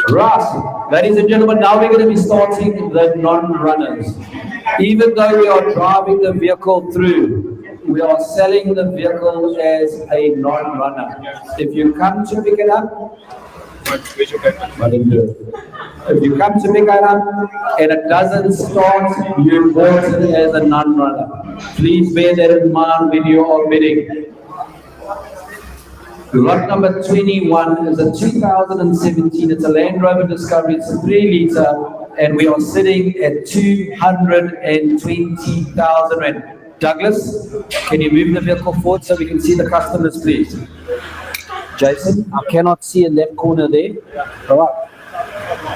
Right, ladies and gentlemen, now we're going to be starting the non-runners. Even though we are driving the vehicle through, we are selling the vehicle as a non-runner. If you come to pick it up, if you come to pick it up and it doesn't start, you bought it as a non-runner. Please bear that in mind when you are bidding. Lot number 21 is a 2017, it's a Land Rover Discovery, it's a 3-litre, and we are sitting at 220,000 Rand. Douglas, can you move the vehicle forward so we can see the customers, please? Jason, I cannot see a left corner there. All right.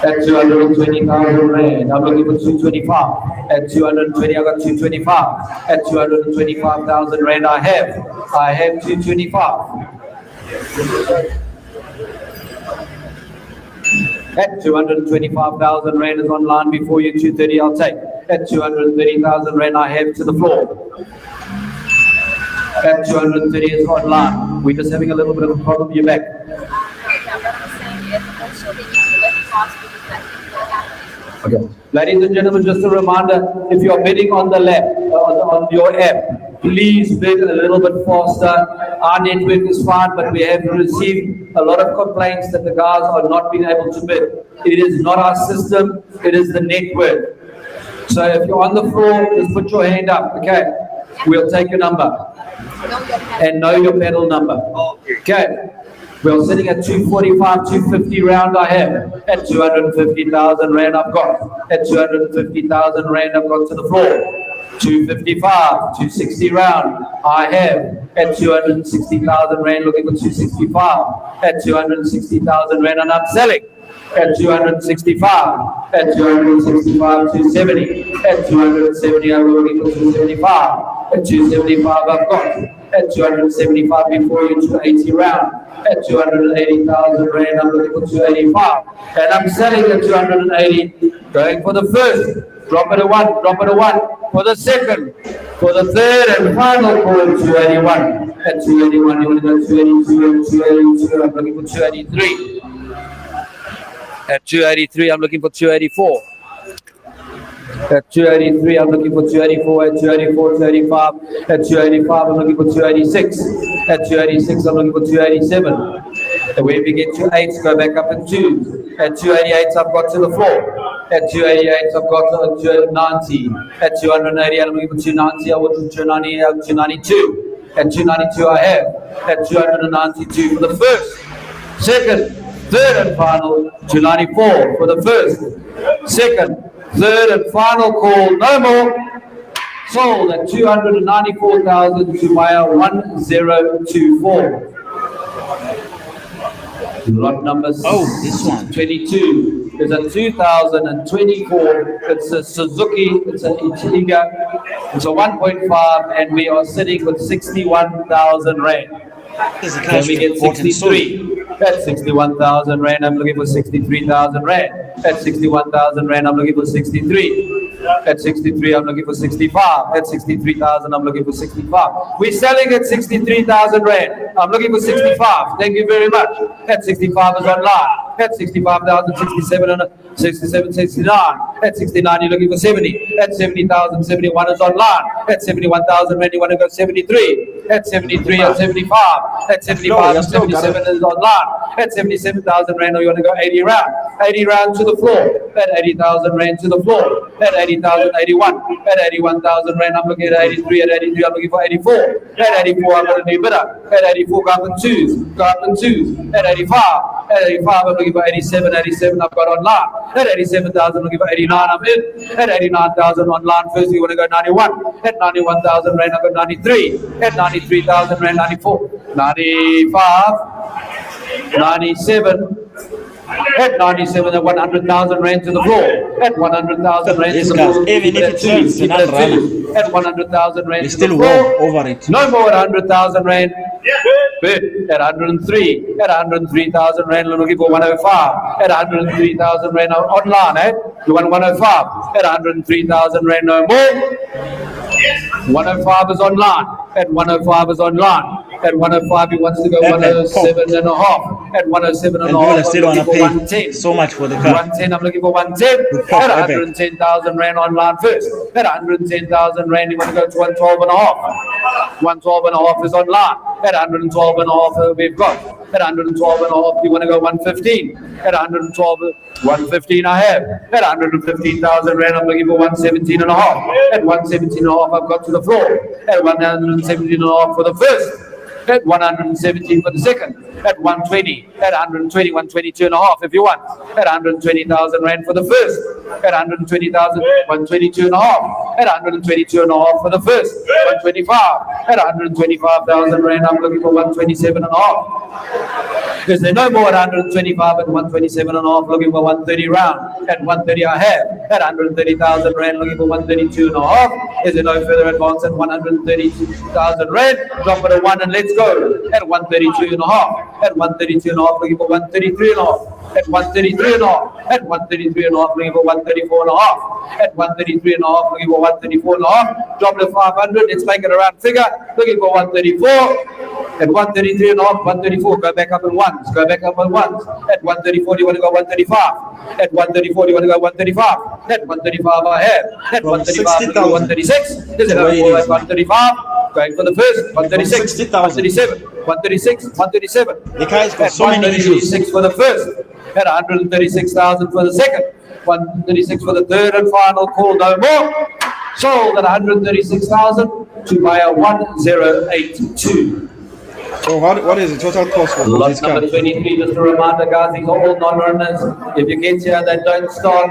At 220,000 Rand, I'm looking for 225. At 220, I got 225. At 225,000 Rand, I have 225. At 225,000 Rand is online before you, 230 I'll take. At 230,000 Rand I have to the floor. At 230 is online. We're just having a little bit of a problem, you're back. Okay. Ladies and gentlemen, just a reminder, if you're bidding on the lap, on your app, please bid a little bit faster. Our network is fine, but we have received a lot of complaints that the guys are not being able to bid. It is not our system, it is the network. So if you're on the floor, just put your hand up, okay? We'll take your number. And know your pedal number. Okay. We're sitting at 245, 250 round I have. At 250,000 Rand I've got. At 250,000 Rand I've got to the floor. 255, 260 round I have. At 260,000 Rand looking for 265. At 260,000 Rand and I'm selling. At 265. At 265, 270. At 270 I'm looking for 275. At 275 I've got. At 275 before you, 280 round. At 280,000 Rand, I'm looking for 285. And I'm selling at 280, going for the first. Drop it a one, drop it a one. For the second, for the third and final call, 281. At 281, you want to go 282 and 282, I'm looking for 283. At 283, I'm looking for 284. At 283, I'm looking for 284. At 284, 285. At 285, I'm looking for 286. At 286, I'm looking for 287. And when we get to 8, go back up in 2. At 288, I've got to the floor. At 288, I've got to 290. At 280, I'm looking for 290. I want 290, 292. At 292, I have. At 292 for the first, second, third and final, 294 for the first, second, third and final call, no more. Sold at 294,000 to buyer 1024. Lot number this one 22 is a 2024. It's a Suzuki. It's an Ertiga. It's a 1.5, and we are sitting with 61,000 Rand. Then we get 63. At 61,000 Rand, I'm looking for 63,000 Rand. At 61,000 Rand, I'm looking for 63. At 63, I'm looking for 65. At 63,000, I'm looking for 65. We're selling at 63,000 Rand. I'm looking for 65. Thank you very much. At 65 is online. At 65,000, 67, and 67, 69. At 69, you're looking for 70. At 70,000, 71 is online. At 71,000 Rand, you want to go 73. At 73, at 75. At 75, and 77 is online. At 77,000 Rand, you want to go 80 round. 80 round to the floor. At 80,000 Rand to the floor. At 80,000, 81. At 81,000 Rand, I'm looking at 83. At 83, I'm looking for 84. At 84, I'm got a new bidder. At 84, go up in twos. Go up in twos. At 85. At 85, I'm looking for 87. 87, I've got online. At 87,000, I'm looking for 89. I'm in. At 89,000 online. First, you want to go 91. At 91,000 Rand, I've got 93. At 93,000 Rand, 94. 95. 97. At 97, at 100,000 Rand to the floor. At 100,000 Rand to the floor. Even if it turns to not run, at 100,000 Rand to still the floor. walk over it. No more at 100,000 Rand. Bid at 103. At 103,000 rand, looking for 105. At 103,000 rand online, eh? You want 105. At 103,000 rand, no more. 105 is online. At 105 is online. At 105, he wants to go 107 and a half. At 107 and a half, people still I'm want looking to for pay 110. so much for the car. 110, I'm looking for 110. Pop, At 110,000 rand online first. At 110,000 rand, you want to go to 112 and a half. 112 and a half is online. At 112 and a half, we've got. At 112 and a half, you want to go 115. At 112, 115 I have. At 115,000 rand, I'm looking for 117 and a half. At 117 and a half, I've got to the floor. At 117 and a half for the first. At 117 for the second. At 120. At 120, 122 and a half if you want. At 120,000 rand for the first. At 120,000, 122 and a half. At 122 and a half for the first. 125. At 125,000 rand, I'm looking for 127 and a half. Because there's no more at 125 and 127 and a half, looking for 130 round. At 130 I have. At 130,000 rand, looking for 132 and a half. Is there no further advance at 132,000 rand? Drop it a 1 and let's go. At 132 and a half. At 132 and a half, looking for 133 and a half. At 133 and a half. At 133 and a half, looking for 134 and a half. At 133 and a half, looking for 134 and a half. Drop it to 500. Let's make it a round figure. Looking for 134. At 133 and a half, 134. Go back up in ones. Go back up in ones. At 134, you want to go 135. At 134, you want to go 135. At 135, I have. At 135, 136. Is it over at 135? Going for the first. 136. 137. 136. 137. The guy's got At so many issues. 136 for the first. At 136,000 for the second. 136 for the third and final call. No more. Sold at 136,000 to buyer 1082. So what is the total cost for Lot this car? number 23, just a reminder, guys, these are all non-runners. If you get here, they don't start.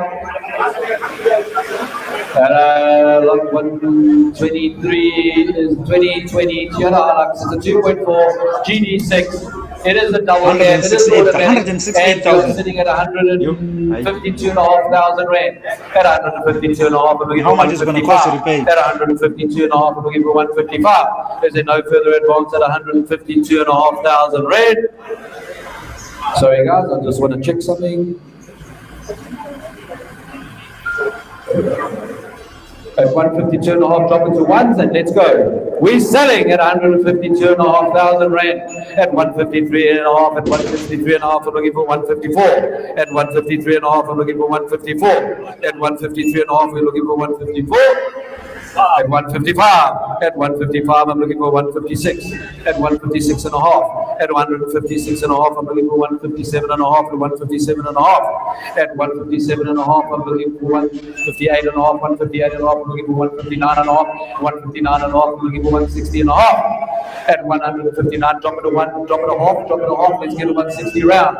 Lot 123 is 2020 Hilux. It's a 2.4 GD6. It is a double cab. It is automatic. And you're sitting at 152,500 rand. At 152,500, How much is it going to cost to repay? At 152,500, we're looking for 155. Is there no further advance at 152,500 rand? Sorry guys, I just want to check something. At 152 and a half, drop it to ones and let's go. We're selling at 152,500 rand. At 153 and a half, at 153 and a half, we're looking for 154. At 153 and a half, we're looking for 154. At 153 and a half, we're looking for 154. At 155. At 155, I'm looking for 156. At 156 and a half. At 156 and a half, I'm looking for 157 and a half. At 157 and a half. At 157 and a half, I'm looking for 158 and a half. 158 and a half, I'm looking for 159 and a half. 159 and a half, I'm looking for 160 and a half. At 159, drop it to one, drop it a half, drop it a half. Let's get a 160 round.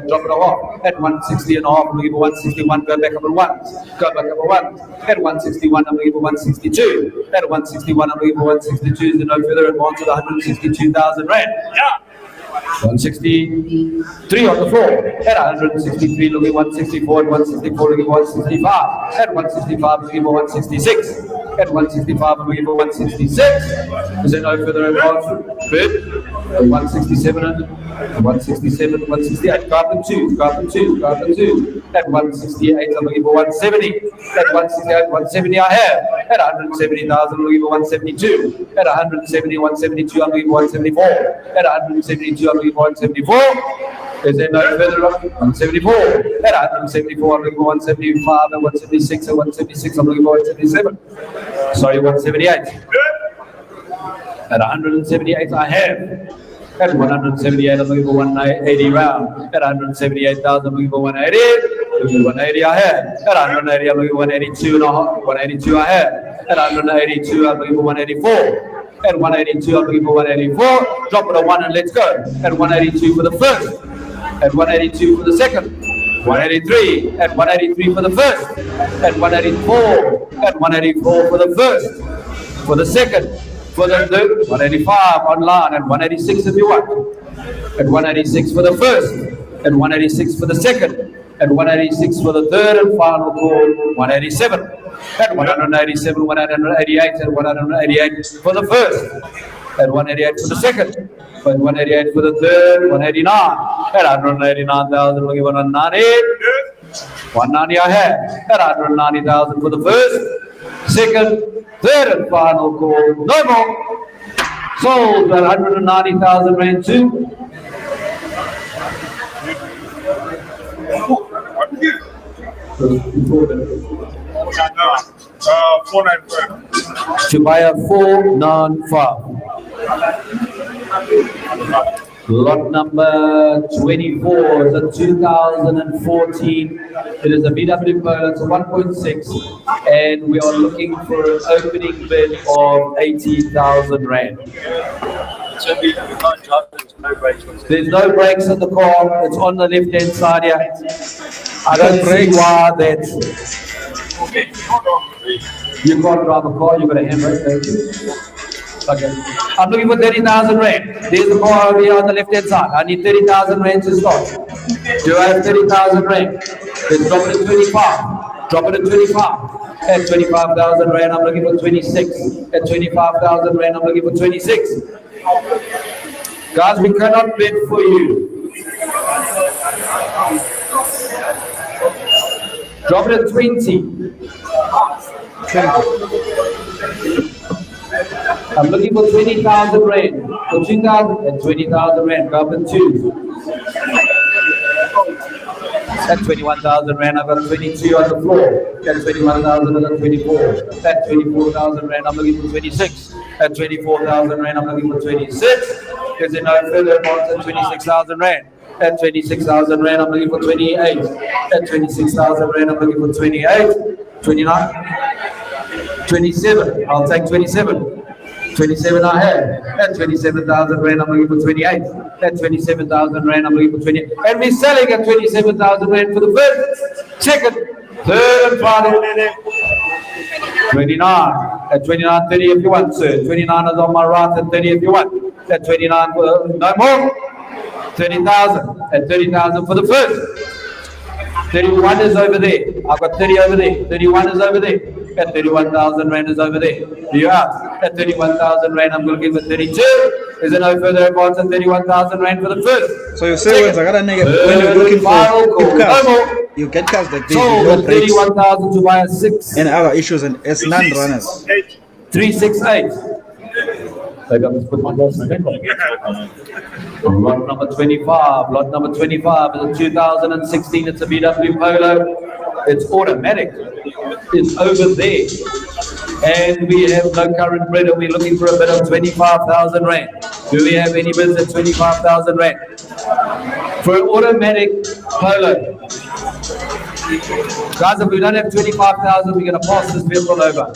Drop it a half. At 160 and a half, I'm looking for 161. Go back up on ones. Go back up on ones. At 161, I'm looking for 162. At 161, I'm looking for 162. Is there no further advance at 162,000 rand? Yeah. 163 on the floor. At 163, looking 164. At 164, looking 165. At 165, looking for 166. At 165, I'm looking for 166. Is there no further advance? Bid. 167 and 167, 168. Carbon 2, carbon 2, carbon 2. At 168, I'm looking for 170. At 168, 170 I have. At 170,000, I'm looking for 172. At 170, 172, I'm looking for 174. At 172, I'm looking for 174. Is there no further? 174. At 174, I'm looking for 175. At 176, at 176, I'm looking for 177. Sorry, 178. At 178, I have. At 178, I'm looking for 180 round. At 178,000, I'm looking for 180. 180 I have. At 180, I'm looking for 182 and a half. 182 I have. At 182, I'm looking for 184. At 182, I'm looking for 184. Drop it a 1 and let's go. At 182 for the first. At 182 for the second. 183. At 183 for the first. At 184. At 184 for the first. For the second. For the third. 185 online. At 186 if you want. At 186 for the first. At 186 for the second. At 186 for the third and final call. 187. At 187, 188, and 188 for the first. at 188 for the second, at 188 for the third, 189, at 189,000, we'll give 198, 190 I have, at 190,000 for the first, second, third and final call, no more, sold at 190,000 rand too. To buy a 495. Lot number 24 is a 2014. It is a VW Polo, it's a 1.6, and we are looking for an opening bid of 80,000 rand. So you can't drive, there's no brakes. There's no brakes on the car. It's on the left-hand side here. I don't see why that you can't drive a car. You've got a handbrake, thank you. Okay. I'm looking for 30,000 rand. There's the car over here on the left-hand side. I need 30,000 rand to start. Do I have 30,000 rand? Let's drop it at 25. Drop it at 25. At 25,000 rand, I'm looking for 26. At 25,000 rand, I'm looking for 26. Guys, we cannot bid for you. Drop it at 20. I'm looking for 20,000 rand. For 2,000 and 20,000 rand. Drop it 2. At 21,000 rand, I've got 22 on the floor. At 21,000, I've got 24. At 24,000 rand, I'm looking for 26. At 24,000 rand, I'm looking for 26. Is there no further amounts at 26,000 rand? At 26,000 rand, I'm looking for 28. At 26,000 rand, I'm looking for 28. 29. 27. I'll take 27. 27 I have. At 27,000 rand, I'm looking for 28. At 27,000 rand, I'm looking for 20. And we're selling at 27,000 rand for the first, second, third, and final. 29. At 29, 30 if you want, sir. 29 is on my right, and 30 if you want. At 29, no more. 30,000. At 30,000 for the first. 31 is over there. I've got 30 over there. 31 is over there. At 31,000 rand is over there. Do you ask? At 31,000 rand, I'm going to give it 32. Is there no further advance at 31,000 rand for the first? So you say when you're looking for cars, you get cars like this. So with 31,000 to buy a 6. And our issues and as non-runners. 368. I got to put my boss in. Lot number 25. Lot number 25 is a 2016. It's a VW Polo. It's automatic. It's over there. And we have no current bid, and we're looking for a bid of 25,000 rand. Do we have any bids at 25,000 rand? For an automatic Polo. Guys, if we don't have 25,000, we're going to pass this vehicle over.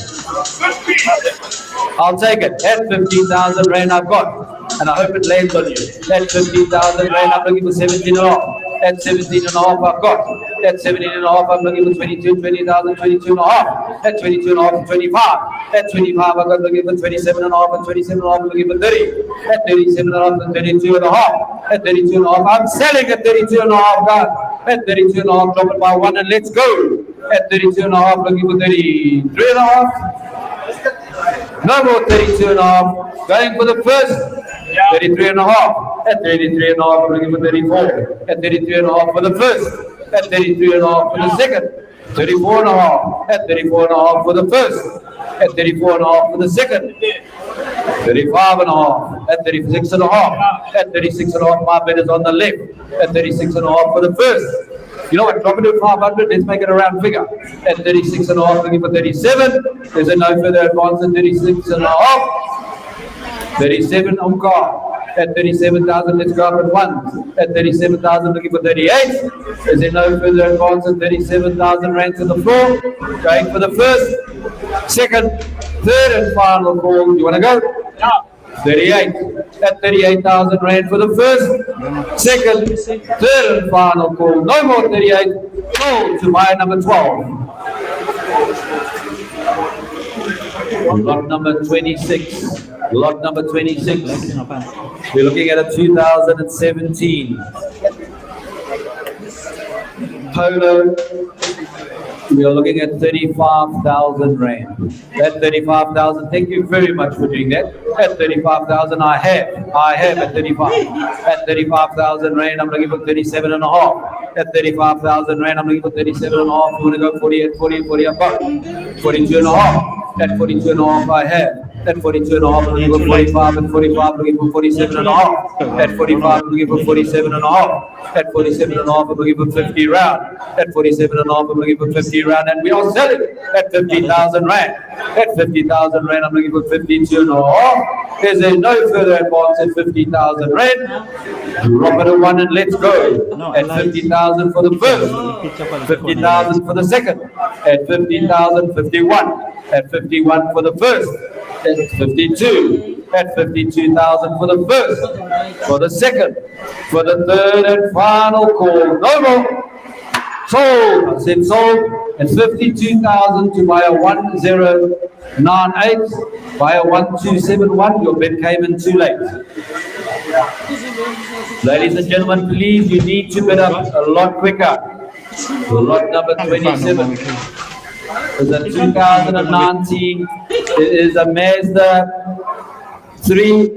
I'll take it. At 15,000 rand I've got. And I hope it lands on you. At 15,000 rand, I'm looking for 17 and a half. At 17 and a half I've got. At 17 and a half, I'm looking for 22, 20,000, 22 and a half. At 22 and a half, 25. At 25, I've got looking for 27 and a half, and 27 and a half, I'm looking for 30. At 37 and a half, and 32 and a half. At 32 and a half, I'm selling at 32 and a half, guys. At 32 and a half, drop it by 1 and let's go. At 32 and a half, looking for 33 and a half. No more 32 and a half. Going for the first. 33 and a half. At 33 and a half, I'm looking for 34. At 33 and a half for the first. At 33 and a half for the second. 34 and a half. At 34 and a half for the first. At 34 and a half for the second. 35 and a half. At 36 and a half. At 36 and a half, my bid is on the left. At 36 and a half for the first. You know what, drop it to 500, let's make it a round figure. At 36 and a half, looking for 37. There's a no further advance at 36 and a half. 37 on car. At 37,000, let's go up at 1. At 37,000, looking for 38. Is there no further advance at 37,000 rand to the floor? Going for the first, second, third, and final call. You want to go? Yeah. 38. At 38,000 rand for the first, second, third, and final call. No more 38. Call to buy number 12. Lot number 26. Lot number 26. We're looking at a 2017. Polo, we are looking at 35,000 rand. At 35,000, thank you very much for doing that. At 35,000, I have at 35. At 35,000 rand, I'm looking for 37 and a half. At 35,000 rand, I'm looking for 37 and a half. You want to go 40 at 40, 40 I've got. 42 and a half. At 42 and a half, I have. At 42 and a half, I'm looking for 45. At 45, I'm looking for 47 and a half. At 45, I'm looking for 47 and a half. At 47 and a half, I'm looking for 50 round. At 47 and a half, I'm looking for 50 round. And we are selling at 50,000 rand. At 50,000 rand, I'm looking for 52 and a half. Is there no further advance at 50,000 rand? Drop it a one and let's go. At 50,000 for the first. 50,000 for the second. At 50,000, 51. At 51 for the first. At 52. At 52,000 for the first. For the second. For the third and final call. No more. Sold. I said sold. At 52,000 to buy a 1098. Buy a 1271. Your bid came in too late. Ladies and gentlemen, please, you need to bid up a lot quicker. Lot number 27 is a 2019. It is a Mazda 3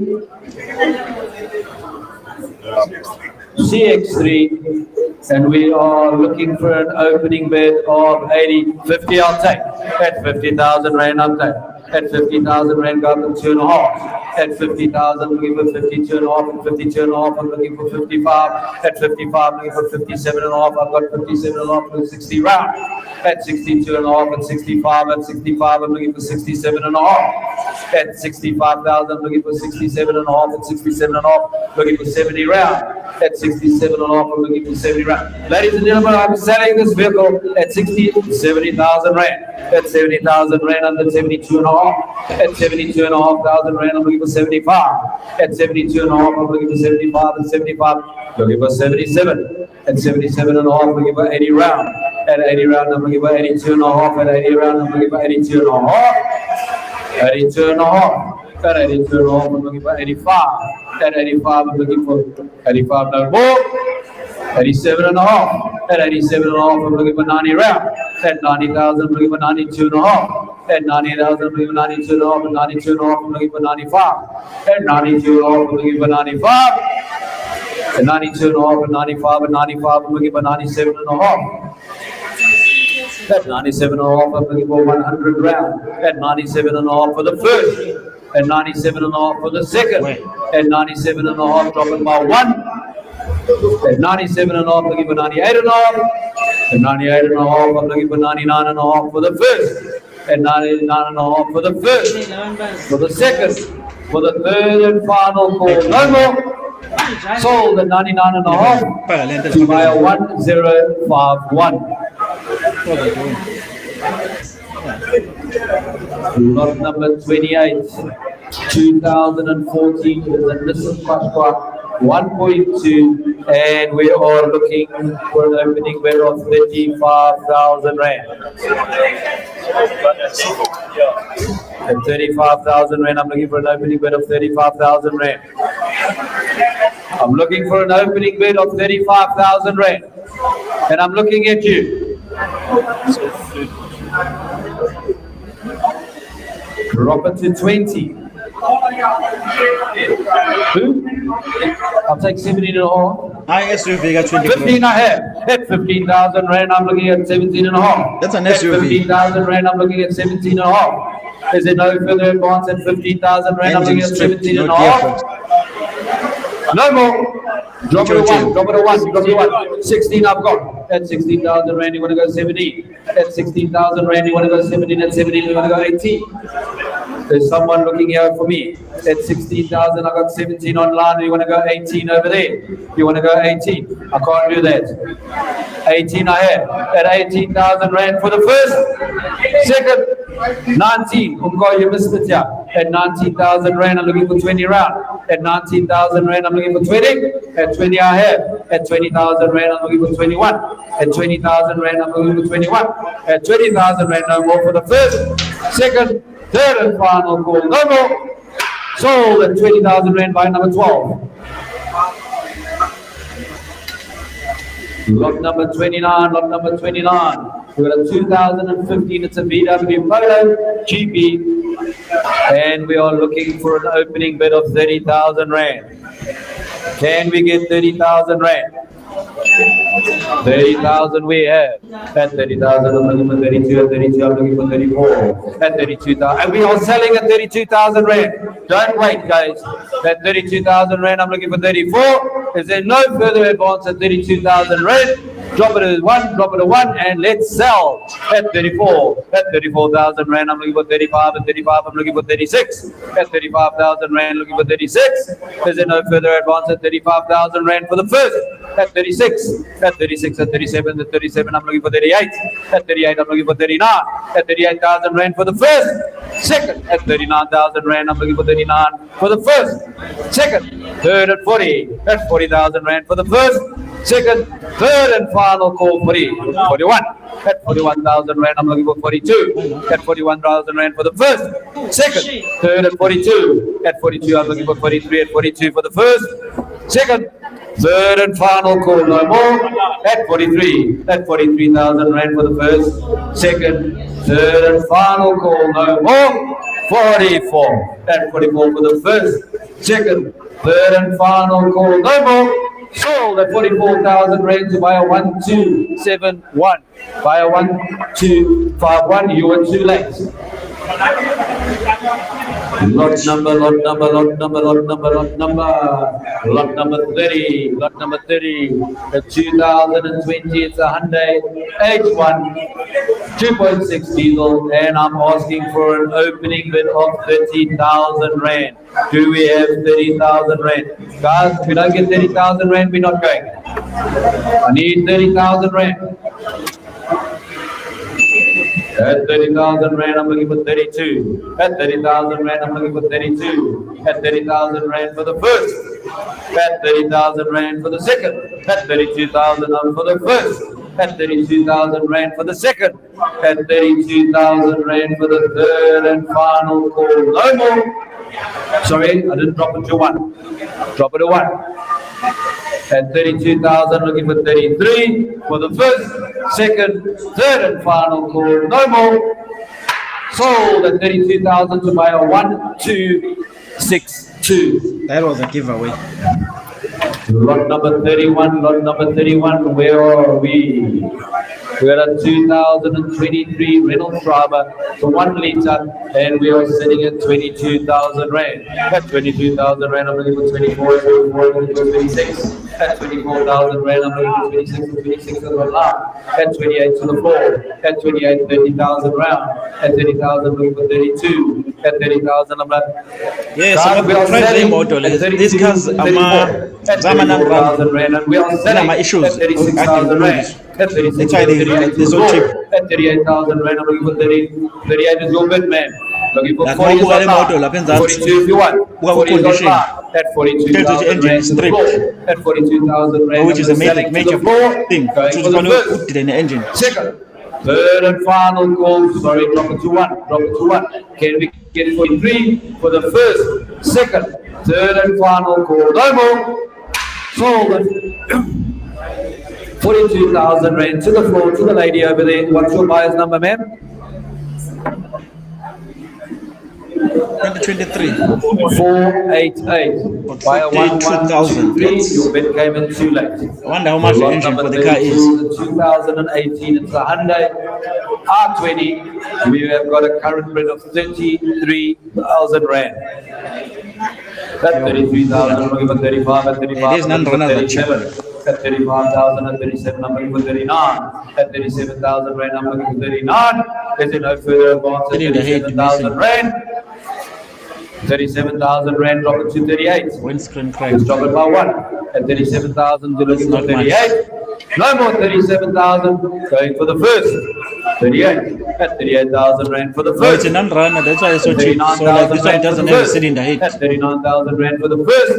CX-3, and we are looking for an opening bid of 50. I'll take. At 50,000 rand, I'll take. At 50,000 rand, got them 2.5. At 50,000, looking for 52 and a half. At 52 and a half, I'm looking for 55. At 55, looking for 57 and a half. I've got 57 and a half for 60 round. At 62 and a half, at 65. At 65, I'm looking for 67 and a half. At 65,000, looking for 67 and a half. At 67 and a half, looking for 70 round. At 67 and a half, I'm looking for 70 round. Ladies and gentlemen, I'm selling this vehicle at 70,000 rand. At 70,000 rand, under 72 and a half. At 72 and a half thousand rand, I'm looking for 75. At 72 and a half, I'm looking for 75. At 75, looking for 77. At 77 and a half, I'm looking for 80 round. At 80 round, I'm looking for 82 and a half. At 80 round, I'm looking for 82 and a half. 82 and a half. At 82 and a half, I'm looking for 85. At 85, I'm looking for 85 no more. 87 and a half. At 87 and a half, I'm looking for 90 round. At 90,000, I'm looking for 92 and a half. At 90,000, I'm looking for 92 and a half. At 92 and a half, I'm looking for 95. At 92 and a half, I'm looking for 95. At 92 and a half, at 95, at 95, I'm looking for 97 and a half. At 97 and a half, I'm looking for 100 round. At 97 and a half for the first. At 97 and a half for the second. At 97 and a half, dropping by one. At 97 and a half, looking for 98 and a half. At 98 and a half, I'm looking for 99 and a half for the first. At 99 and a half for the first. For the second. For the third and final call. No more. Sold at 99 and a half to buy a 1051. Lot number 28, 2014 is a Nissan Qashqai 1.2, and we are looking for an opening bid of 35,000 rand. At 35,000 rand, I'm looking for an opening bid of 35,000 rand. I'm looking for an opening bid of 35,000 rand, and I'm looking at you. Drop it to 20. Who? I'll take 17 and a half. I SUV got 20. 15 I have. At 15,000 rand, I'm looking at 17 and a half. That's an At SUV. 15,000 rand, I'm looking at 17 and a half. Is there no further advance at 15,000 rand? I'm looking at 17 and a half. No more. Drop it a one, drop it a one, drop it a one. 16 I've got. At 16,000 rand, you want to go 17. At 16,000 rand, you want to go 17. At 17, you want to go 18. There's someone looking here for me. At 16,000, I got 17 online. You want to go 18 over there? You want to go 18? I can't do that. 18 I have. At 18,000 rand for the first. Second, 19. Umko, you missed it here. At 19,000 rand, I'm looking for 20 round. At 19,000 rand, I'm looking for 20. At 20 I have. At 20,000 rand, I'm looking for 21. At 20,000 rand, I'm looking for 21. At 20,000 rand, no more for the first. Second, third and final call. No more. Sold at 20,000 rand by number 12. Lot number 29, lot number 29. We've got a 2015, it's a VW Polo GP. And we are looking for an opening bid of 30,000 Rand. Can we get 30,000 Rand? 30,000 we have. At 30,000, I'm looking for 32. At 32, I'm looking for 34. At 32,000, and we are selling at 32,000 Rand. Don't wait, guys. At 32,000 Rand, I'm looking for 34. Is there no further advance at 32,000 Rand? Drop it to 1, drop it to 1, and let's sell at 34. At 34,000 Rand, I'm looking for 35. At 35, I'm looking for 36. At 35,000 Rand, looking for 36. Is there no further advance at 35,000 Rand for the first? At 36. At 36, at 37, at 37, I'm looking for 38. At 38, I'm looking for 39. At 38,000 Rand for the first. Second, at 39,000 Rand, I'm looking for 39 for the first. Second, third at 40. At 40,000 Rand for the first. Second, third and final call 41. At 41,000 Rand, I'm looking for 42. At 41,000 Rand for the first. Second, third at 42. At 42, I'm looking for 43. At 42 for the first. Second, third and final call, no more. At 43. At 43,000 Rand for the first. Second, third and final call, no more. 44. At 44 for the first. Second, third and final call, no more. Sold at 44,000 Rand to buyer 1271. Buyer 1251, you were too late. Lot number 30, lot number 30, the 2020, it's a Hyundai H100, 2.6 diesel, and I'm asking for an opening bid of 30,000 Rand. Do we have 30,000 Rand? Guys, if we don't get 30,000 Rand, we're not going. I need 30,000 Rand. At 30,000 Rand, I'm looking for 32. At 30,000 Rand, I'm looking for 32. At 30,000 Rand for the first. At 30,000 Rand for the second. At 32,000 for the first. At 32,000 Rand for the second. At 32,000 Rand for the third and final call. No more. Sorry, I didn't drop it to 1. Drop it to 1. At 32,000, looking for 33 for the first, second, third and final call. No more. Sold at 32,000 to buy a 1262. That was a giveaway. Lot number 31, lot number 31, where are we? We're at 2023 Renault Triber for 1 liter, and we are sitting at 22,000 Rand. At 22,000 Rand, I'm looking for 24, 24, I'm looking for 26. At 24,000 Rand, I'm looking for 26, 26 to the line. At 28 to the floor. At 28, 30,000 round. At 30,000, looking for 32. At 30,000, I'm like, yes, I'm going to try the model. These cars are Rand, and we are selling my issues. At 36,000 Rand. At 36, that's why they're so cheap. At 38,000 Rand, I'm looking for 30. 38 is your bid, man. Looking for Like 40 is model, on 42 if you want. 40 is on at 42,000 Rand to the floor. At 42,000 Rand, which is a major thing. Going for the first. Put it in the engine. Second, third and final call. Sorry, drop it to 1. Drop it to 1. Can we get 43 for the first, second, third and final call? No more. Sold at 42,000 Rand to the floor, to the lady over there. What's your buyer's number, ma'am? 2023. 488. Buyer 1123. Your bid came in too late. I wonder how much the engine for the car is. 2018. It's a Hyundai R20. We have got a current bid of 33,000 Rand. That's 33,000. I'm looking for 35. At 35, it is none runner than 37. At 35,000, at 37, I'm looking for 39. At 37,000 Rand, I'm looking for 39. Is it no further advance at 37,000 Rand? 37,000 Rand, drop it to 38. Windscreen crack. Let's drop it by 1. At 37,000, you're looking for 38. No more 37,000. Going for the first. 38. At 38,000 Rand for the first. Oh, it's a non-runner, that's why it's so cheap. So like this one doesn't have a cylinder head. At 39,000 Rand for the first.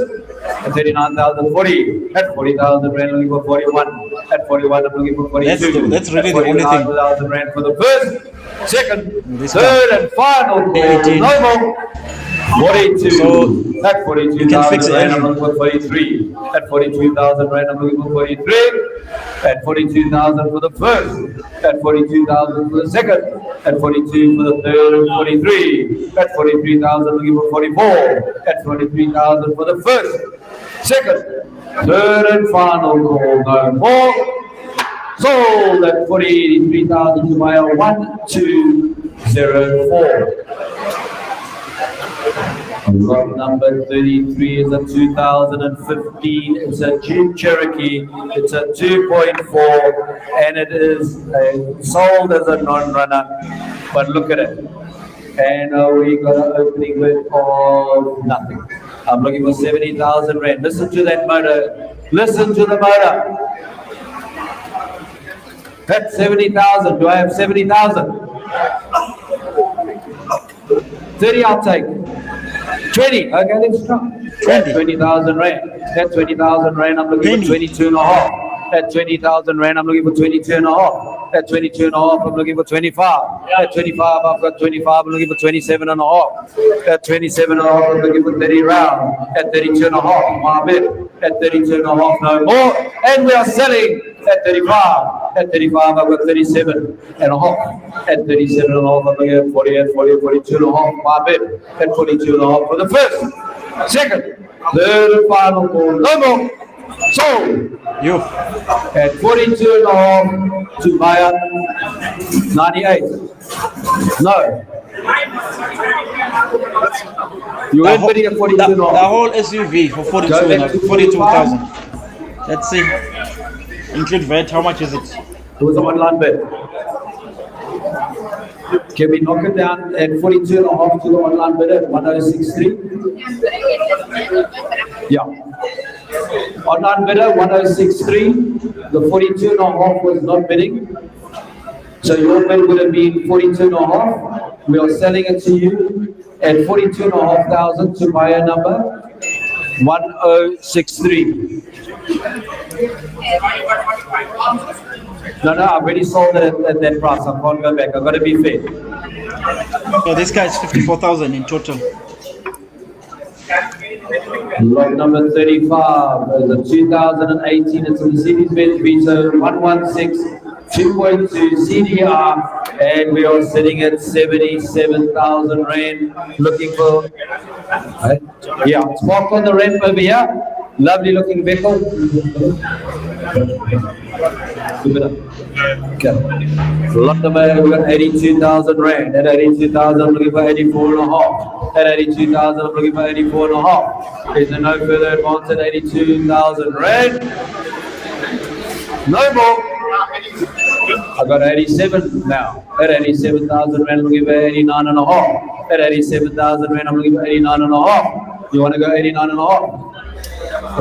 At 39,040. At 40,000 Rand, looking for 41. At 41, I'm looking for 42. That's really the only thing. 40,000 Rand for the first. Second, This third and final call. 18. No more. 42. So, At you can 42,000 fix it, rand, I'm Andrew. looking for 43. At 42,000 rand, I'm looking for 43. At 42,000 for the first. At 42,000 for the second. At 42 for the third. 43. At 43,000, looking for 44. At 43,000 for the first. Second. Third and final call. No more. Sold at 43,000 to buyer 1204. Lot number 33 is a 2015. It's a Jeep Cherokee. It's a 2.4 and it is sold as a non-runner. But look at it. And we got an opening bid of nothing. I'm looking for 70,000 rand. Listen to that motor. Listen to the motor. That's 70,000. Do I have 70,000? 30 I'll take. 20. Okay, let's try. 20,000 rand. That's 20,000 rand. I'm looking for 22 and a half. At 20,000 rand, I'm looking for 22 and a half. At 22 and a half, I'm looking for 25. At 25, I've got 25. I'm looking for 27 and a half. At 27 and a half, I'm looking for 30 round. At 32 and a half, my bid. At 32 and a half, no more. And we are selling at 35. At 35, I've got 37 and a half. At 37 and a half, I'm looking at 40, at 40, 42 and a half, my bid. At 42 and a half for the first, second, third, and final call. No more. Sold. You. At 42 and a half to buyer 98. No. You went bidding at 42 and a The half. whole SUV for 42,000. Let's see. Include VAT, how much is it? It was an online bid. Can we knock it down at 42 and a half to the online bid at 1063? Yeah. Online bidder 1063. The 42 and a half was not bidding. So your bid would have been 42 and a half. We are selling it to you at 42 and a half thousand to buyer number 1063. No, I've already sold it at that price. I can't go back. I've got to be fair. So this guy is 54,000 in total. Lot number 35 is a 2018. It's a Mercedes-Benz Vito 116 2.2 CDR, and we are sitting at 77,000 rand. Looking for, yeah, it's parked on the ramp over here. Lovely looking vehicle. Okay. Lot number, we got 82,000 rand. At 82,000, I'm looking for 84 and a half. At 82,000, I'm looking for 84 and a half. Is there no further advance at 82,000 rand? No more. I got 87 now. At 87,000 rand, I'm looking for 89 and a half. At 87,000 rand, I'm looking for 89 and a half. You want to go 89 and a half?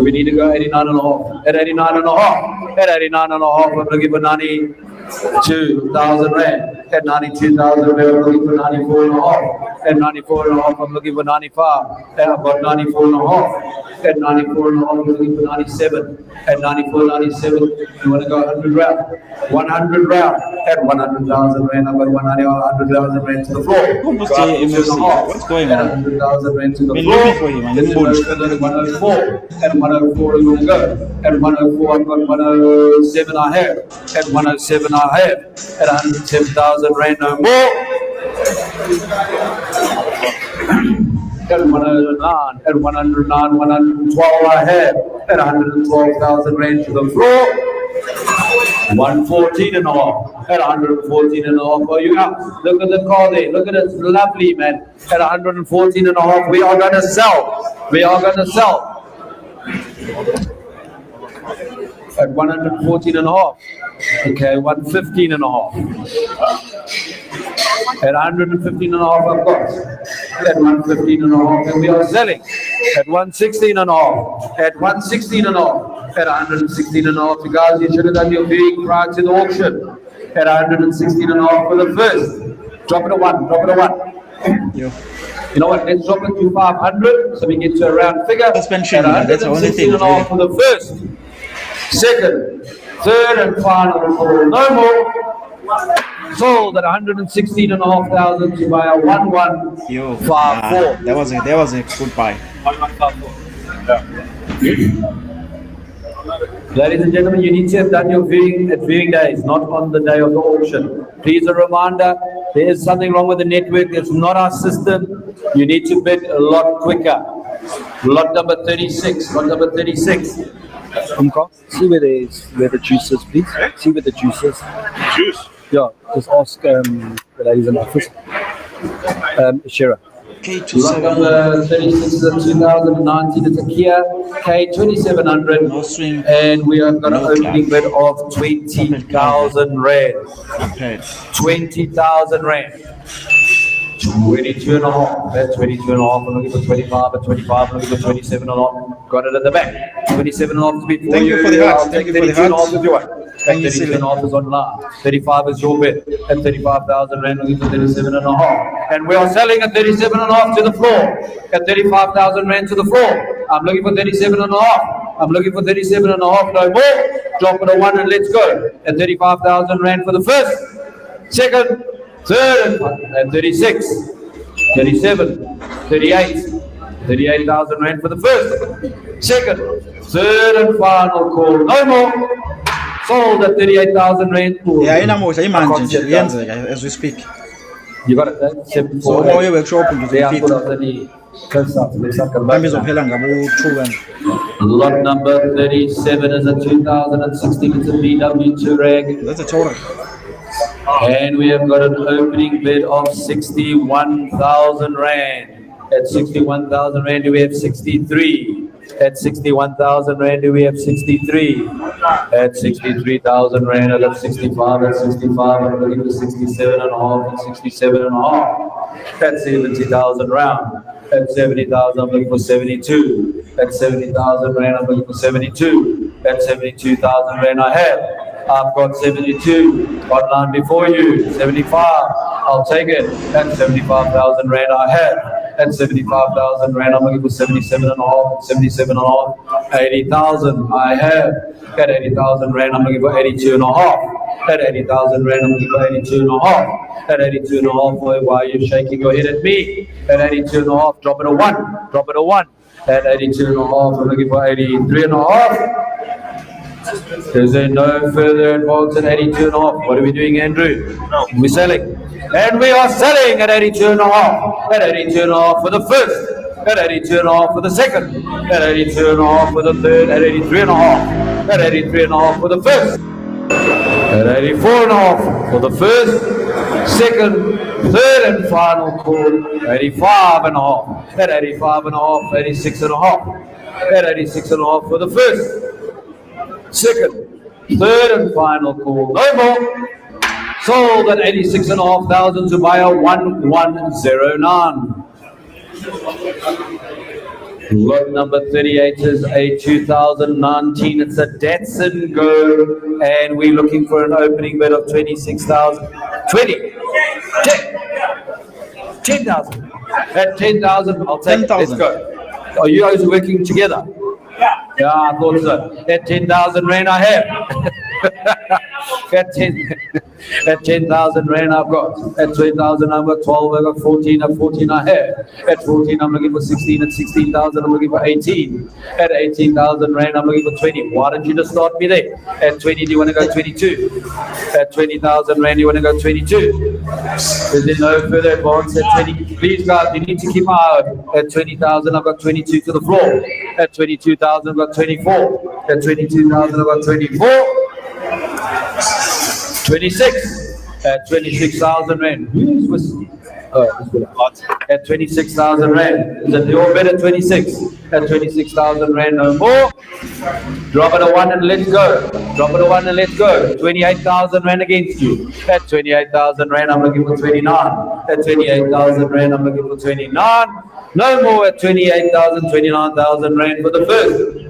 We need to go 89 and a half. At 89 and a half. At 89 and a half, I'm looking for 92,000 rand. At 92,000 rand, I'm looking for 94 and a half. At 94 and a half, I'm looking for 95. And I've got 94 and a half. At 94 and a half, I'm looking for 97. At 94, 97, you want to go 100 round. 100 round. At 100,000 rand, I've got 100,000 rand to the floor. What's going on? 100,000 rand to the Been floor. looking for him, This is 104. At 104, you will go. At 104, I've got 107 I have. At 107, I have. At 107,000 rand, no more. At 109, at 109, 112 I have. At 112,000 rand to the floor. 114 and a half. At 114 and a half for you out. Look at the car there. Look at it. It's lovely, man. At 114 and a half, we are going to sell. We are going to sell. At 114 and a half. Okay, 115 and a half. At 115 and a half, I've got. At 115 and a half, and we are selling. At 116 and a half. At 116 and a half. At 116 and a half. You guys, you should have done your viewing prior to the auction. At 116 and a half for the first. Drop it a one. Drop it a one. Yeah. You know what? Let's drop it to 500 so we get to a round figure. Suspension, At that's the only thing. 116 and a half for the first. Second, third, and final call. No more. Sold at 116,500 to buy a 1154. Yo, that was a good buy. 1154. Ladies and gentlemen, you need to have done your viewing at viewing days, not on the day of the auction. Please, a reminder, there is something wrong with the network. It's not our system. You need to bid a lot quicker. Lot number 36. Lot number 36. See where the juice is, please. See where the juice is. Juice. Yeah, just ask the ladies in the office. Shira. Lot number 36 is a 2019. It's a Kia K2700. No swing. And we have got No an opening clap. bid of 20,000 rand. Okay. 20,000 rand. 22 and a half. That's 22 and a half. I'm looking for 25 at 25. I'm looking for 27 and a half. Got it at the back. 27 and a half to bid for Thank you for the heart. I'll Thank take you for the 32 and a heart. half if you want. Thank you, 32 and a Sylvia. half is online. 35 is your bid. At 35,000 rand, looking for 37 and a half. And we are selling at 37 and a half to the floor. At 35,000 rand to the floor. I'm looking for 37 and a half. I'm looking for 37 and a half, no more. Drop it a one and let's go. At 35,000 rand for the first, second, third, and 36, 37, 38, 38,000 rand for the first, second, third, and final call. No more. Sold at 38,000 rand. Yeah, inamusha imanje nje iyenzeka as we speak. You got it, then? 74. So moye workshop nje They are fit. put up the close up. Let's not come Mami back. izophela ngabo 2 and Lot number 37 is a 2016. It's a VW Cherokee. that's a Cherokee. And we have got an opening bid of 61,000 rand. At 61,000 rand, we have 63. At 61,000 rand, we have 63. At 63,000 rand, I got 65. At 65, I'm looking for 67 and a half. At 67 and a half. At 70,000 round. At 70,000, I'm looking for 72. At 70,000 rand, I'm looking for 72. At 72,000 rand, I have. I've got 72 online before you. 75, I'll take it. At 75,000 rand, I have. At 75,000 rand, I'm looking for 77 and a half. 77 and a half. 80,000, I have. At 80,000 rand, I'm looking for 82 and a half. At 80,000 rand, I'm looking for 82 and a half. At 82 and a half, why are you shaking your head at me? At 82 and a half, drop it a one. Drop it a one. At 82 and a half, I'm looking for 83 and a half. Is there no further advance at 82 and a half? What are we doing, Andrew? No. We're selling. And we are selling at 82 and a half. At 82 and a half for the first. At 82 and a half for the second. At 82 and a half for the third. At 83 and a half. At 83 and a half for the first. At 84 and a half for the first, second, third and final call. 85 and a half. At 85 and a half. 86 and a half. At 86 and a half for the first, second, third and final call. No more. Sold at 86,500 to buy a 1109. Lot number 38 is a 2019. It's a Datsun Go, and we're looking for an opening bid of 26,000. 10,000. At 10,000, I'll take 10,000. it. Let's go. Are you guys working together? Yeah, I thought so. At 10,000 rand, I have. At 10,000 rand, I've got. At 20,000, I've got 12. I've got 14. At 14, I have. At 14, I'm looking for 16. At 16,000, I'm looking for 18. At 18,000 rand, I'm looking for 20. Why don't you just start me there? At 20, do you want to go 22? At 20,000 rand, you want to go 22? Is there no further advance at 20? Please, guys, you need to keep my eye open. At 20,000, I've got 22 to the floor. At 22,000, I've got 24. At 22,000, I've got 24. 26. At 26,000 rand. Who's whistling? At 26,000 rand. Is that your bid at 26? At 26,000 rand, no more. Drop it a one and let's go. Drop it a one and let's go. 28,000 rand against you. At 28,000 rand, I'm looking for 29. At 28,000 rand, I'm looking for 29. No more at 28,000, 29,000 rand for the first.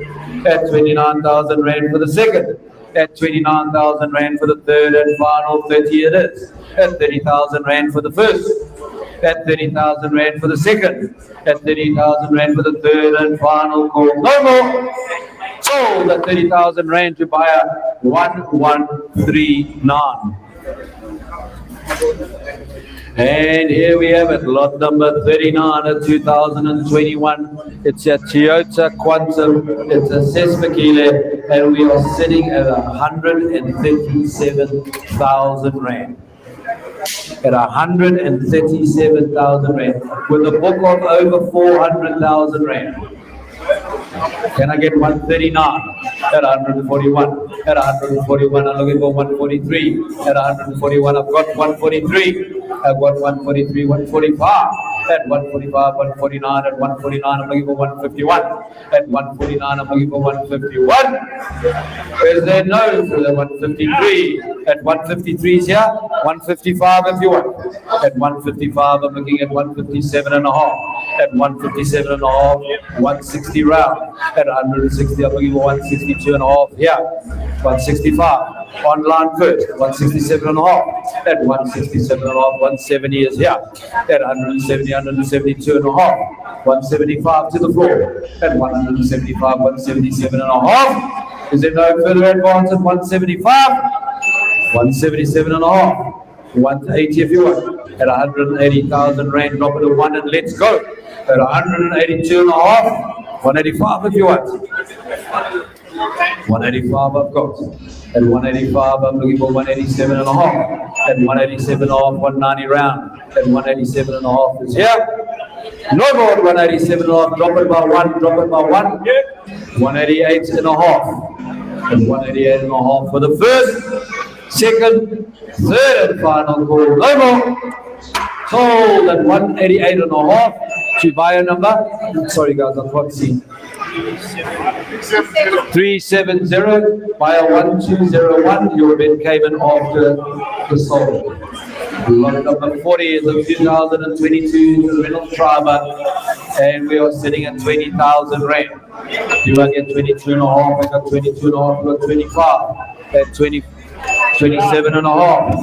At 29,000 rand for the second. At 29,000 rand for the third and final 30 it is. At 30,000 rand for the first. At 30,000 rand for the second. At 30,000 rand for the third and final call. No more. Sold at 30,000 rand to buy a 1139. And here we have it, lot number 39 of 2021. It's a Toyota Quantum, it's a Sespakile, and we are sitting at 137,000 Rand. At 137,000 Rand, with a book of over 400,000 Rand. Can I get 139 at 141? At 141, I'm looking for 143. At 141, I've got 143. I've got 143, 145. At 145, 149. At 149, I'm looking for 151. At 149, I'm looking for 151. Is there no for the 153? At 153 is here. 155 if you want. At 155, I'm looking at 157 and a half. At 157 and a half, 160 round. At 160, I'm looking for 162 and a half here. 165. Online first. 167 and a half. At 167 and a half, 170 is here. At 170, 172 and a half. 175 to the floor. At 175, 177 and a half. Is there no further advance at 175? 177 and a half. 180 if you want. At 180,000 Rand, drop it to 1 and let's go. At 182 and a half. 185 if you want. 185 I've got. At 185 I'm looking for 187 and a half. At 187 and a half, 190 round. At 187 and a half is here. No more at 187 and a half. Drop it by 1. Drop it by 1. 188 and a half. At 188 and a half for the first, second, third and final call. No more. Sold at 188 and a half. To buy a number. Sorry guys, I can't see. 370. Buyer 1201. Your bid came in after the sold. Lot number 40 is a 2022 Renault Triber, and we are sitting at 20,000 Rand. You will get 22 and a half. I got 22 and a half. I got 25. At 27 and a half.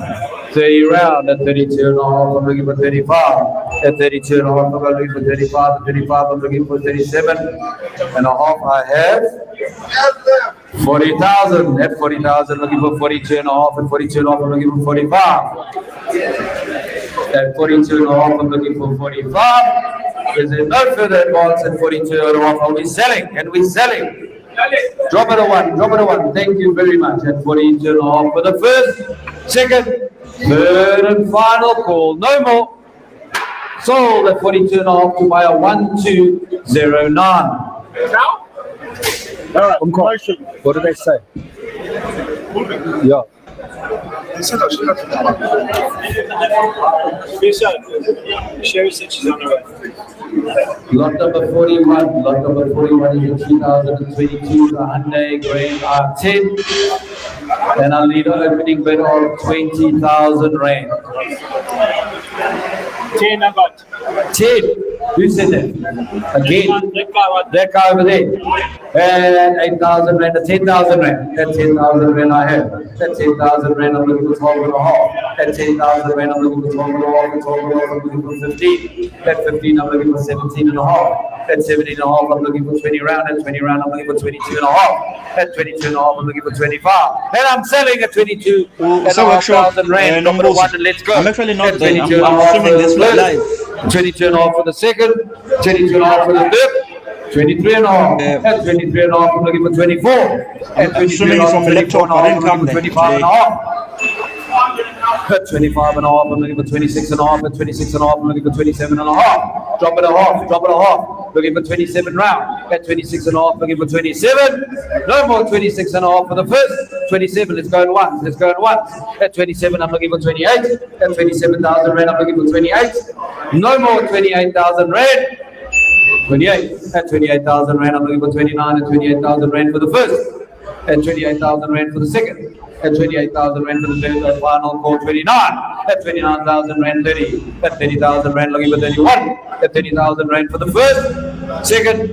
30 round. At 32 and a half, I'm looking for 35. At 32 and a half, I'm looking for 35. At 35, I'm looking for 37 and a half. I have 40,000. At 40,000, looking for 42 and a half. At 42 and a half, I'm looking for 45. At 42 and a half, I'm looking for 45. Is there no further advance at 42 and a half? Are we selling? And we're selling. Drop it a 1, drop it a 1. Thank you very much. At 42 and a half for the first, second, third and final call. No more. Sold at 42 and a half to buy a 1209. All right, what do they say? Yeah. Sherry said she's on her way. Lot number 41. Lot number 41 is a 2022 Hyundai Grand R10. And I'll need an opening bid of 20,000 Rand. 10 I got. 10. Who said that? Again. That guy over there. And 8,000 Rand, 10,000 Rand. That 10,000 Rand I have. That 10,000 Rand I'm looking for 12 and a half. That 10,000 Rand I'm looking for 12 and a half. That 12 and a half I'm looking for 15. That 15 I'm looking for 17 and a half. That 17 and a half I'm looking for 20 round. That 20 round I'm looking for 22 and a half. That 22 and a half I'm looking for 25. And I'm selling at 22 and a half thousand Rand. Drop it to 1 and let's go. I'm actually not At there. 22 and a I'm half assuming for this the was first, live. 22 and a half for the second, 22 and a half for the third, 23 and a half. At 23 and a half, I'm looking for 24. At 23 and a half, from 24 and a half, I'm laptop, looking for 25 and a half. At 25 and a half, I'm looking for 26 and a half. At 26 and a half, I'm looking for 27 and a half. Drop it a half, drop it a half. Looking for 27 round. At 26 and a half, looking for 27. No more 26 and a half for the first. 27, let's go in once. Let's go in once. At 27, I'm looking for 28. At 27,000 Rand, I'm looking for 28. No more 28,000 Rand. 28. At 28,000 Rand, I'm looking for 29. At 28,000 Rand for the first. At 28,000 Rand for the second. At 28,000 Rand for the third, and final call 29. At 29,000 Rand 30. At 30,000 Rand looking for 31. At 30,000 Rand for the first, second,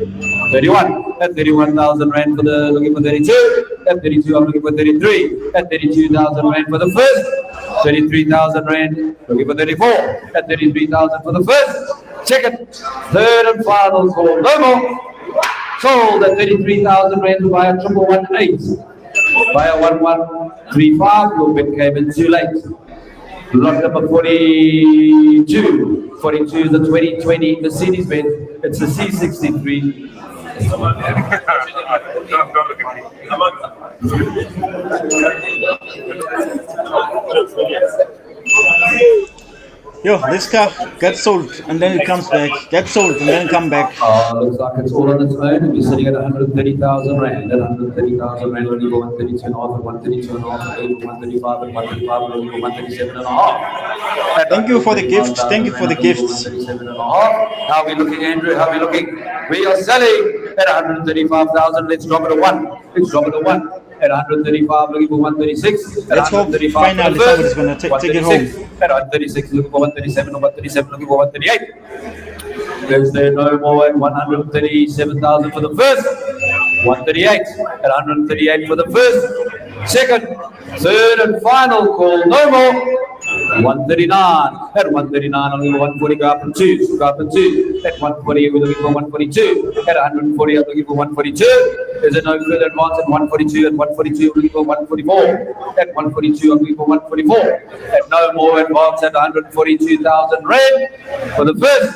31. At 31,000 Rand for the looking for 32. At 32 I'm looking for 33. At 32,000 Rand for the first, 33,000 Rand looking for 34. At 33,000 for the first, second, third and final call. No more. Sold at 33,000 Rand to buy a 1118. Buy a 1135, your bid came in too late. Lot number 42. 42 is the 2020 Mercedes-Benz. It's the C63. Yo, this car gets sold and then it comes back, gets sold and then come back. Looks like it's all on its own. We're sitting at 130,000 rand. At 130,000 rand, only go 132 and a half, and 132 and a half, and 135 and 135, and only go 137 and a half. Thank you for the gifts. Thank you for the gifts. 137 and a half. How are we looking, Andrew? How are we looking? We are selling at 135,000. Let's drop it to 1. Let's drop it to 1. At 135, looking for 136. Let's hope finally somebody's going to take it home. At 136, looking for 137, or 137, looking for 138. Is there no more at 137,000 for the first? 138. At 138 for the first. Second, third, and final call. No more. 139. At 139, I'm looking for 140. Go up and 2. Go up and 2. At 140, we're looking for 142. At 140, I'm looking for 142. There's a no further advance at 142. At 142, I'm looking for 144. At 142, I'm looking for 144. At no more advance at 142,000 rand for the first.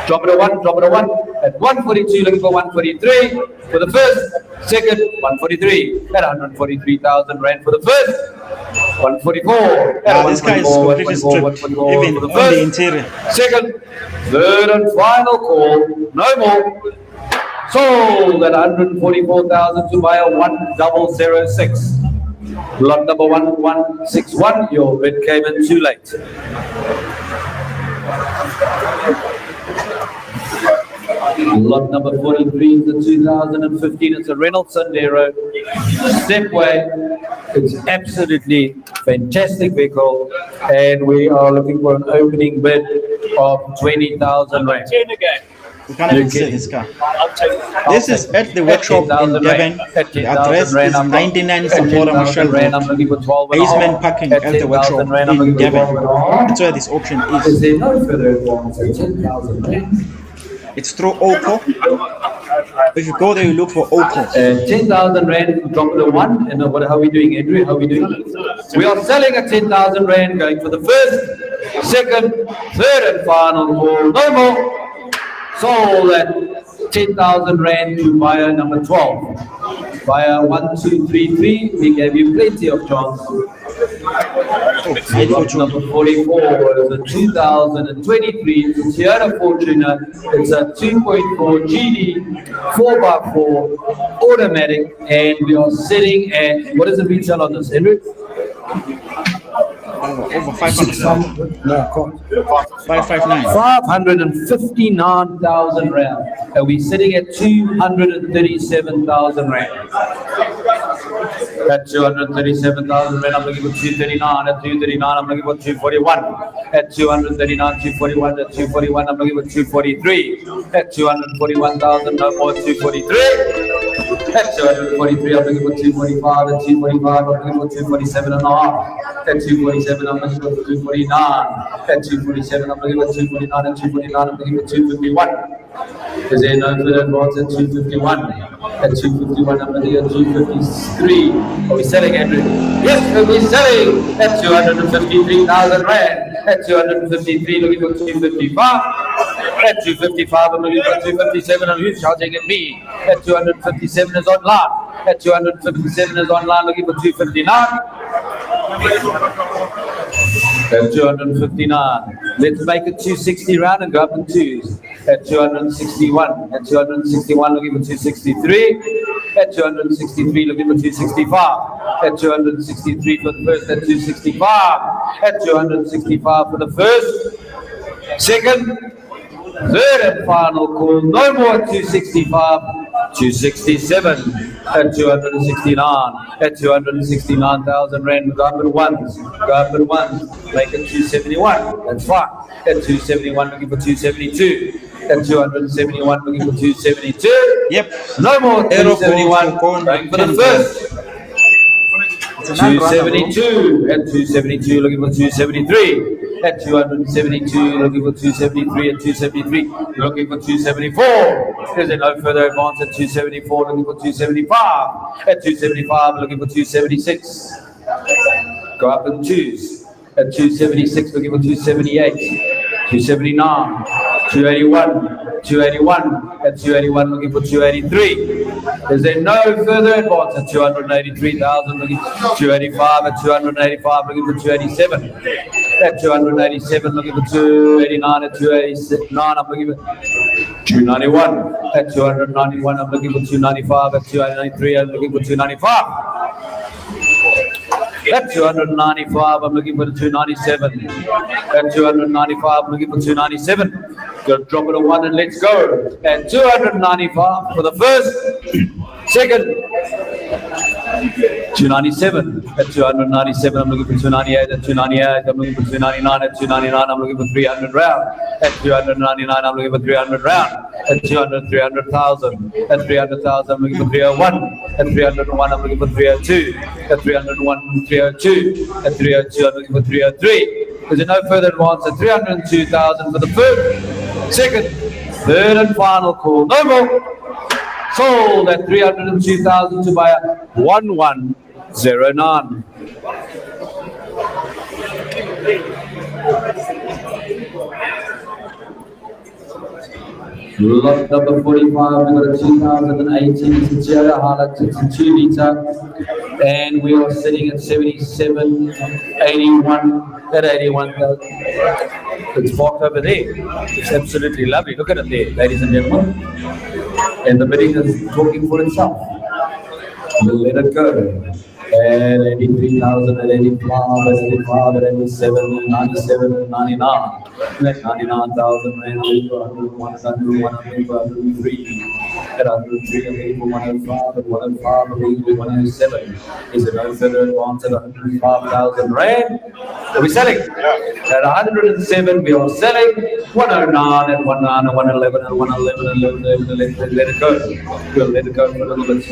Drop it a 1. Drop it a 1. At 142, looking for 143 for the first. Second, 143. At 143,000 rand for the first. 144. This guy is completely stripped, even on the interior. Second, third, and final call. No more. Sold at 144,000 to buy a 1006. Lot number 1161. Your bid came in too late. Lot number 43 is the 2015. It's a Renault Sandero stepway. It's absolutely fantastic vehicle, and we are looking for an opening bid of 20,000 rand. 10 again. We can't even see this car. I'll take it. This is at the workshop in Durban. The address is 99 Sambora Marshall Road. Basement parking at the workshop in Durban. That's where this auction Is is. there no further advance at 10,000 rand? It's through Aucorkzn. If you go there, you look for Aucorkzn. 10,000 rand, drop it a 1. And how are we doing, Andrew? How are we doing? We are selling at 10,000 rand, going for the first, second, third, and final call. No more. Sold at 10,000 rand to buyer number 12. Buyer 1233. We gave you plenty of chance. Lot number 44 is a 2023 Toyota Fortuner. It's a 2.4 GD 4x4 automatic, and we are sitting at, what is the retail on this, Henry? Over 500,000. No, I can't. 559. 559,000 rand. And we're sitting at 237,000 rand. At 237,000 rand, I'm looking for 239. At 239, I'm looking for 241. At 239, 241. At 241, I'm looking for 243. At 241,000, no more 243. At 243, I'm looking for 245. At 245, I'm looking for 247 and a half. At 247, I'm looking for 249. At 247, I'm looking for 249. At 249, I'm looking for 251. Is there no further advance at 251? At 251, I'm looking at 253. Are we selling, Andrew? Yes, we're selling at 253,000 rand. At 253, looking for 255. At 255, I'm looking for 257, and who's charging at me? At 257 is online. At 257 is online, looking for 259. At 259. Let's make it 260 round and go up in twos. At 261. At 261, looking for 263. At 263, looking for 265. At 263 for the first. At 265. At 265 for the first. Second. Third and final call. No more at 265. 267 at 269. At 269,000 rand. Go up at ones. Go up at ones. Make it 271. That's fine. At 271, looking for 272. At 271, looking for 272. Yep. No more 271. Going for the first. 272. At 272, looking for 273. At 272, looking for 273. At 273, looking for 274. There's no further advance at 274, looking for 275. At 275, looking for 276. Go up and choose. At 276, looking for 278. 279. 281. 281. At 281, looking for 283. Is there no further advance at 283,000? Looking for 285. At 285, looking for 287. At 287, looking for 289. At 289, I'm looking for 291. At 291, I'm looking for 295. At 293, I'm looking for 295. At 295, I'm looking for the 297. At 295, I'm looking for 297. Go drop it a 1 and let's go. At 295 for the first, second, 297. At 297, I'm looking for 298. At 298, I'm looking for 299. At 299, I'm looking for 300 round. At 299, I'm looking for 300 round. At 200, 300,000. At 300,000, I'm looking for 301. At 301, I'm looking for 302. At 301, 302. At 302, I'm looking for 303. Is there no further advance? At 302,000 for the first, second, third, and final call. No more. Sold at 302,000 to buyer 1109. Lot number 45, we got a 2018 it's a Hilux, it's a 2 litre, and we are sitting at 77, 81, at 81,000. It's parked over there. It's absolutely lovely. Look at it there, ladies and gentlemen. And the bidding is talking for itself. We'll let it go. At 83,000, at 85, at 85, at 87, 97, 99. At 99,000, rand, 100, 100, 103. At 103, I'm looking for 105, at 105, I'm looking for 107. Is it no further advance at 105,000 rand? Are we selling? At 107, we are selling 109, at 109, at 111, at 111, let it go. We'll let it go for a little bit.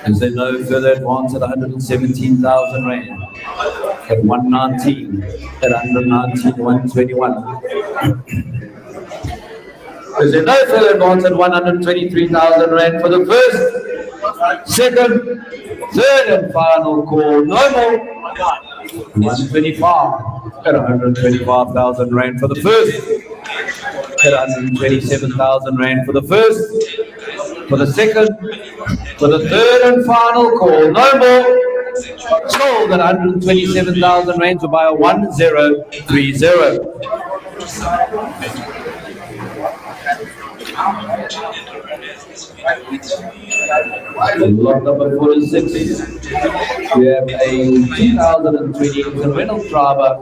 Is there no further advance at 117,000 rand? At 119, at 119, 121. Is there no further advance at 123,000 rand for the first, second, third, and final call? No more. 125 at 125,000 rand for the first. At 127,000 rand for the first. For the second, for the third and final call, no more. Sold at 127,000 rand to buy a 1030. Lot number 46. We have a 2020 Renault Triber,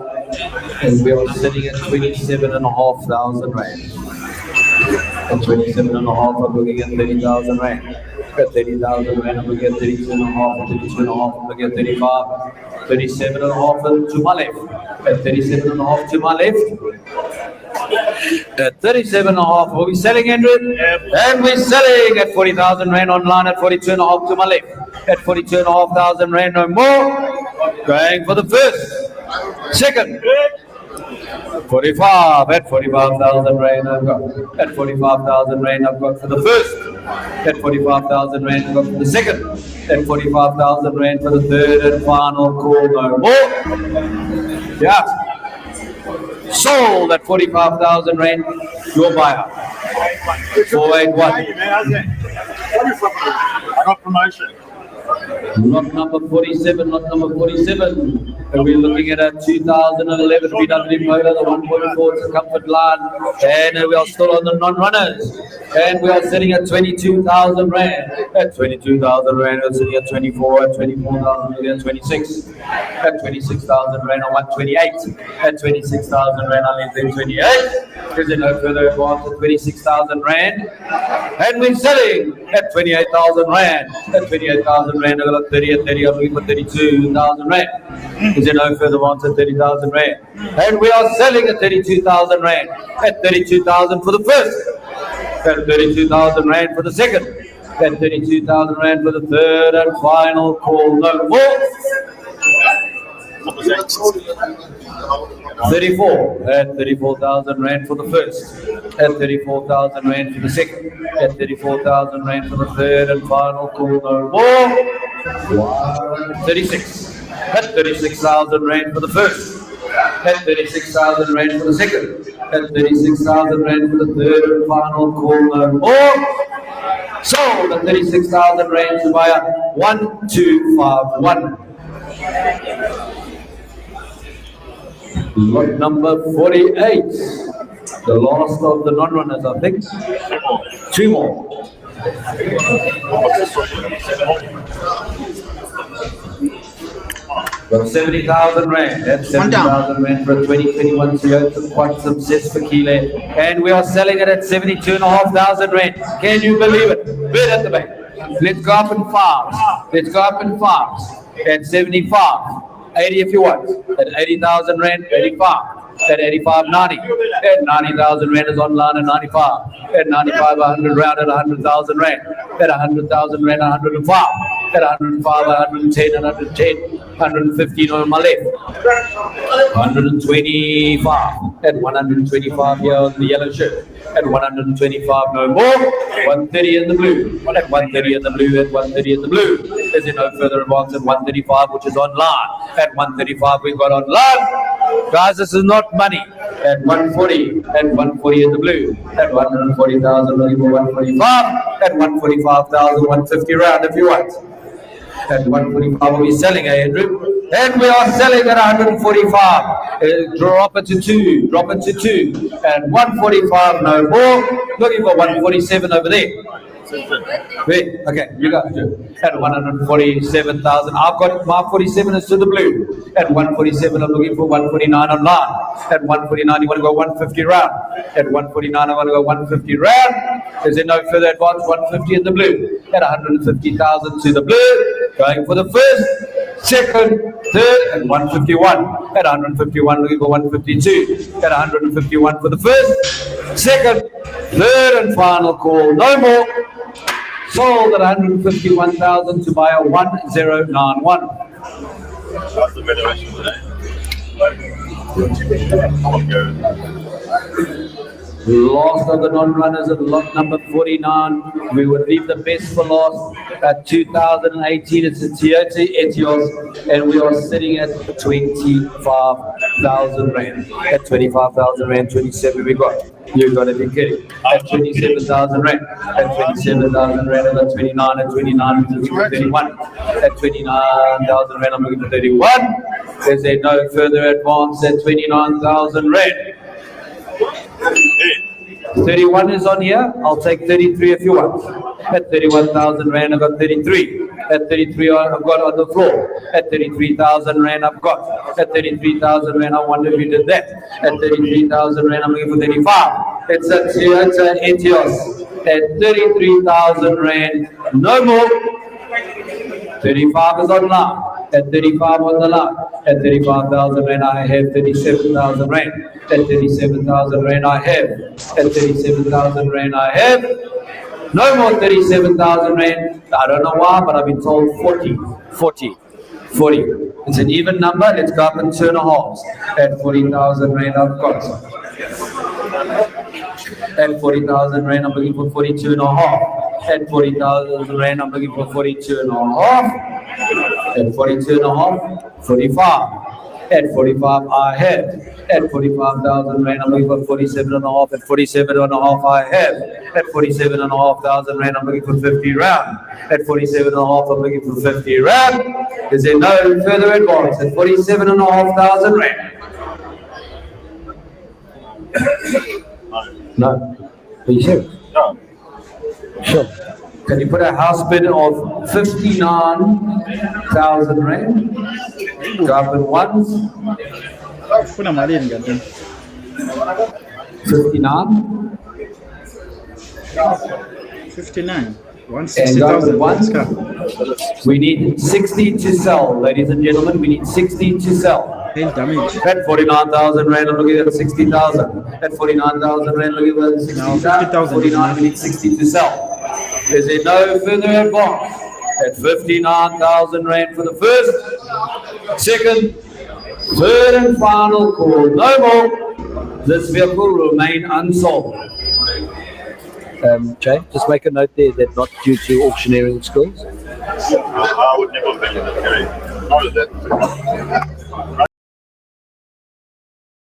and we are sitting at 27,500 rand. At 27.5, I'm looking at 30,000 rand. At 30,000 rand, I'm looking at 32.5, 32.5, I'm looking at 35, 37.5 to my left. At 37.5 to my left. At 37.5, are we selling, Andrew? Yep. And we're selling at 40,000 rand online at 42.5 to my left. At 42,500 rand, no more. Going for the first, second. 45 at 45,000 rand I've got. At 45,000 rand I've got for the first. At 45,000 rand I've got for the second. At 45,000 rand for the third and final call. No more. Yeah. Sold at 45,000 rand. Your buyer. 481. I got promotion. Lot number 47, lot number 47. And we're looking at a 2011 VW Polo, the 1.4 Comfortline. And we are still on the non-runners. And we are sitting at 22,000 rand. At 22,000 rand, we're sitting at 24, at 24,000, we're at 26. At 26,000 rand on 128. At 26,000 rand on 28. There's no further advance at 26,000 rand. And we're selling at 28,000 rand. At 28,000 rand, I've got 30 at 30, I'm looking for 32,000 rand. Is there no further advance at 30,000 rand? And we are selling at 32,000 rand. At 32,000 for the first. At 32,000 rand for the second. At 32,000 rand for the third and final call. No more. 34 at 34,000 rand for the first. At 34,000 rand for the second. At 34,000 rand for the third and final call. No more. 36 At 36,000 rand for the first. At 36,000 rand for the second. At 36,000 rand for the third and final call, no more. Sold at 36,000 rand to buyer 1251. Lot number 48. The last of the non-runners, I think. Two more. Got 70,000 rand. That's 70,000 rand for a 2021 Toyota quite successful Kile. And we are selling it at 72,500 rand. Can you believe it? Bid at the back. Let's go up in fives. Let's go up in fives. At 75. 80 if you want. At 80,000 rand, 85. At 85, 90. At 90,000 rand is online at 95. At 95, 100 round at 100,000 rand. At 100,000 rand, 105. At 105, 110, 110, 115 on my left. 125. At 125 here on the yellow shirt. At 125, no more. 130 in the blue. At 130 in the blue. At 130 in the blue. Is it no further advance at 135, which is online. At 135, we got online. Guys, this is not money. At 140. At 140 in the blue. At 140,000, looking for 145. At 145,000, 150 round if you want. At 145, we'll be selling, Andrew. And we are selling at 145. Drop it to 2. Drop it to 2. At 145, no more. Looking for 147 over there. Wait, okay, you go. At 147,000. I've got my 47 is to the blue. At 147, I'm looking for 149 online. At 149, you want to go 150 round. At 149, I want to go 150 round. Is there no further advance? 150 in the blue. At 150,000 to the blue. Going for the first, second, third, and 151. At 151, looking for 152. At 151 for the first, second, third, and final call. No more. Sold at 151,000 to buyer 1091. That's the valuation today. Last of the non-runners at lot number 49. We would leave the best for last at 2018. It's a Toyota Etios, and we are sitting at 25,000 rand. At 25,000 rand, 27 we got. You're gonna be kidding. At 27,000 rand. At 27,000 rand, and at 29, at 29, which is 31. At 29,000 rand, I'm looking for 31. There's a no further advance at 29,000 rand. 31 is on here. I'll take 33 if you want. At 31,000 rand, I've got 33. At 33, I've got on the floor. At 33,000 rand, I've got. At 33,000 rand, I wonder if you did that. At 33,000 rand, I'm looking for 35. It's a Toyota Etios. At 33,000 rand, no more. 35 is on line. At 35 on the line. At 35,000 rand, I have 37,000 rand. At 37,000 rand, I have. At 37,000 rand, I have. No more 37,000 rand. I don't know why, but I've been told 40. 40. 40. It's an even number. Let's go up and turn a halves. At 40,000 rand, I've got. At 40,000 rand, I'm looking for 42 and a half. At 40,000 rand, I'm looking for 42 and a half. At 42 and a half, 45. At 45, I have. At 45,000 rand, I'm looking for 47 and a half. At 47 and a half, I have. At 47 and a half thousand rand, I'm looking for 50 round. At 47 and a half, I'm looking for 50 round. Is there no further advance? At 47 and a half thousand rand. No. Are you sure? No. Sure. Can you put a house bid of 59,000 rand? Drop in ones. Kuna malini gadon. 59. 59. And drop in 160,000. ones. We need 60 to sell, ladies and gentlemen. We need 60 to sell. Hail damage. At 49,000 rand, I'm looking at 60,000. At 49,000 rand, looking at 60,000. 50,000. 49, we need 60 to sell. Is there no further advance? At 59,000 rand for the first, second, third and final call. No more. This vehicle will remain unsold. Jay, just make a note there that not due to auctioneering skills. I would never value the carry. How is that?